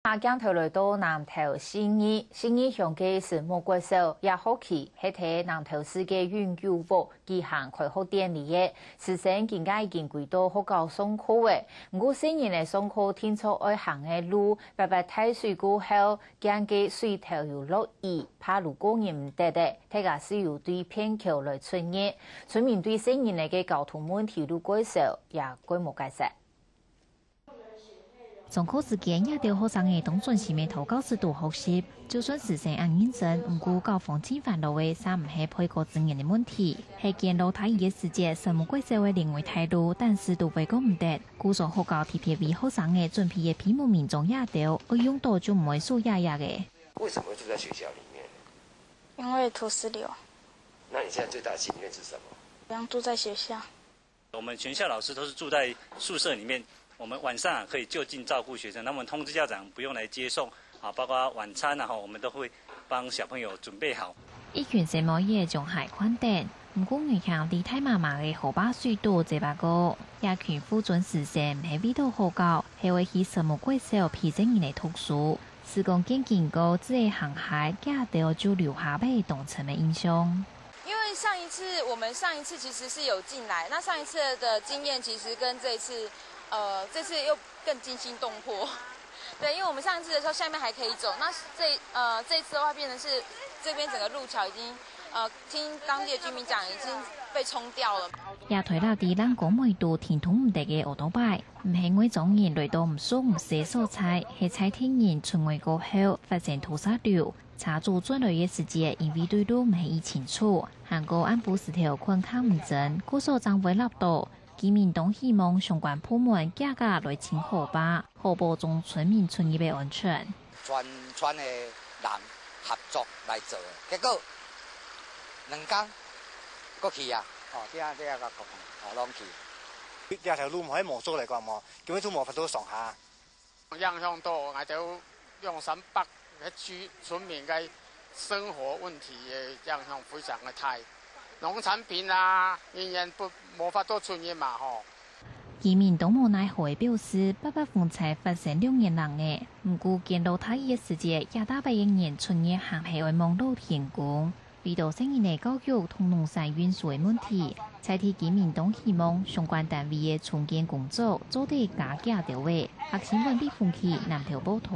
阿江头来到南投新义乡嘅是莫国手也好奇，係睇南投市嘅永久部舉行開學典禮嘅，事先更加已經幾多學校上課嘅，唔過新年嘅上課天初愛行嘅路，白白睇水過後，驚嘅水頭又落雨，怕路過人唔得的，大家需要對片橋來春熱，村民對新年嘅交通問題都改善，也改冇解釋。上課時間也對學生嘅當準時面投教師度學習，就算事先按認真，唔過交防侵犯路嘅，三唔係配合資源嘅問題。係見到睇嘅時節，什麼鬼社會認為態度，但是都未講唔得。故所學校特別為學生嘅準備嘅皮毛民眾也掉，而用到就唔會數壓嘅。為什麼會住在學校裡面？因為土石流。那你現在最大的心願是什麼？不想住在學校。我們全校老師都是住在宿舍裡面。我們晚上可以就近照顧學生，那麼通知家長不用來接送，啊，包括晚餐啊，我們都會幫小朋友準備好。一群什麼嘢仲係寬電，唔過外校啲太麻麻嘅河壩水多這把個，一群副準時生喺邊度學校，係為去什麼貴少皮整人嚟讀書，施工見見過這航海，加掉就留下被動層嘅印象。因為我們上一次其實是有進來，那上一次的經驗其實跟這次又更驚心動魄。對，因為我們上一次的時候下面還可以走，那這次的話變成是這邊整個路橋已經聽當地的居民講已經被沖掉了。也推到啲人講每度天通唔地嘅奧多拜，唔係為種人嚟到唔熟唔識所在，係踩天然春外過後發現土石流。查住轉來嘅時節，因為對路唔係清楚，韓國安保時條困坑唔準，故所將會立到。基民黨希望相關部門加價來清河壩，確保中村民村業嘅安全。全村嘅人合作來做，結果2天過去啊！啲個攏去。呢條路唔可以磨足嚟講嘛，根本都冇法度上下。影響到我哋用山北嘅村民嘅生活問題嘅影響非常嘅大。農產品啊，仍然無法度出現嘛吼。基民黨無奈何表示，北風災發生2年人嘅，唔過見到他嘅時節，也大把仍然出現行係外望路天宮，為到新年嘅教育同農產運輸嘅問題，才提基民黨希望相關單位嘅重建工作做得加強到位。學新聞畢風氣南投報道。